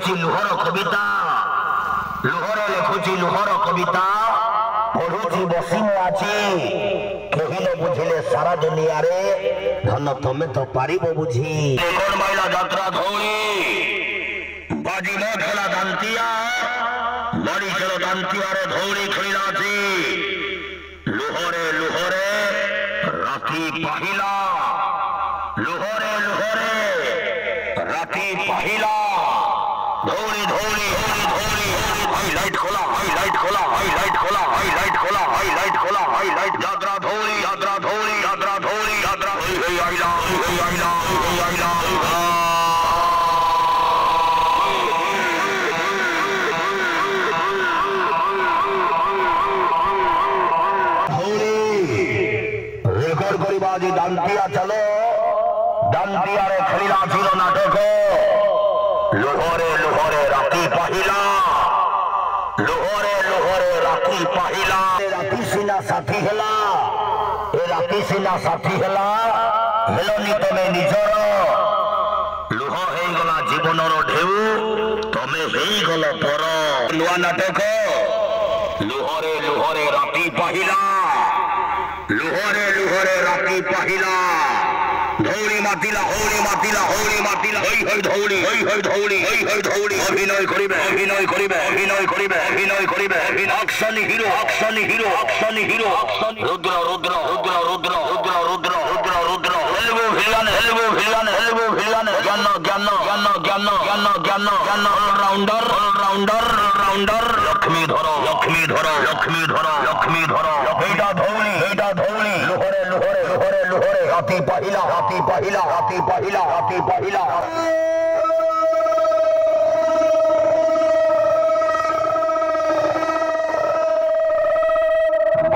ଲେଖୁଛି ଲୁହର କବିତା ଲୁହରେ ଲେଖୁଛି ଲୁହର କବିତା ପଢୁଛି ବସି ମୁଁ ଆଜି କେହି ନ ବୁଝିଲେ ସାରା ଦୁନିଆରେ ଧନ ତମେ ତ ପାରିବ ବୁଝି କଣ ମାଇଲା ଯାତ୍ରା ଧଉଳି ବାଜି ନ ଖେଳା ଦାନ୍ତିଆ ବାଡ଼ି ଖେଳ ଦାନ୍ତିଆରେ ଧଉଳି ଖେଳିଲା ଅଛି ଲୁହରେ ଲୁହରେ ରାତି ପାହିଲା ଲୁହରେ ଲୁହରେ ରାତି ପାହିଲା ଧଉଳି ଧଉଳି ଧଉଳି ହାଇଲାଇଟ୍ ଖୋଲା ହାଇଲାଇଟ୍ ଖୋଲା ହାଇଲାଇଟ୍ ଖୋଲା ହାଇଲାଇଟ୍ ଖୋଲା ହାଇଲାଇଟ୍ ଖୋଲା ହାଇଲାଇଟ୍ ଯାତ୍ରା ଧଉଳି ଯାତ୍ରା ଧଉଳି ଯାତ୍ରା ଧଉଳି ଯାତ୍ରା ଆଇଲା ଆଇଲା ଆଇଲା ରେକର୍ଡ କରିବା ଆଜି ଦାନ୍ତିଆ ଚାଲ ଦାନ୍ତିଆରେ ଖେଳିଲା ଚିର ନାଟକ ଲୁହରେ ଲୁହରେ ରାତି ପାହିଲା ଲୁହରେ ଲୁହରେ ରାତି ପାହିଲା ରାତି ସିନା ସାଥୀ ହେଲା ଏ ରାତି ସିନା ସାଥୀ ହେଲା ହେଲନି ତମେ ନିଜର ଲୁହ ହେଇଗଲା ଜୀବନର ଢେଉ ତମେ ହେଇଗଲ ପର ନୂଆ ନାଟକ ଲୁହରେ ଲୁହରେ ରାତି ପାହିଲା ଲୁହରେ ଲୁହରେ ରାତି ପାହିଲା ধৌলি মাতিলা হৌলি মাতিলা হৌলি মাতিলা হই হই ধৌলি হই হই ধৌলি হই হই ধৌলি অভিনয় করিবে অভিনয় করিবে অভিনয় করিবে অভিনয় করিবে অক্ষণী হিরো অক্ষণী হিরো অক্ষণী হিরো রুদ্র রুদ্র রুদ্র রুদ্র রুদ্র রুদ্র রুদ্র রুদ্র হেলবো ভিলান হেলবো ভিলান হেলবো ভিলান জ্ঞান জ্ঞান জ্ঞান জ্ঞান জ্ঞান জ্ঞান জ্ঞান অলরাউন্ডার অলরাউন্ডার অলরাউন্ডার লক্ষ্মী ধরো লক্ষ্মী ধরো লক্ষ্মী ধরো লক্ষ্মী ধরো এইটা ধৌলি এইটা ধৌলি লোহরে লোহরে লোহরে লোহরে রাতি পাহিলা রাতি পাহিলা রাতি পাহিলা রাতি পাহিলা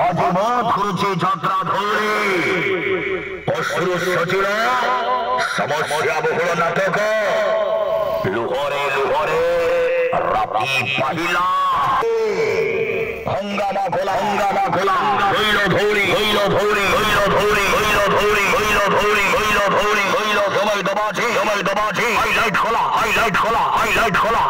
আজি মত করছে যাত্রা ধৌলি অশ্রু সচির সমস্যা বহুল নাটক লুহরে লুহরে রাতি পাহিলা হঙ্গামা খোলা হঙ্গামা খোলা হইল ধৌলি হইল ধৌলি হইল ধৌলি হইল ধৌলি হইল ধৌলি হইল ধৌলি হইল সময় দবাছি সময় দবাছি হাইলাইট খোলা হাইলাইট খোলা হাইলাইট খোলা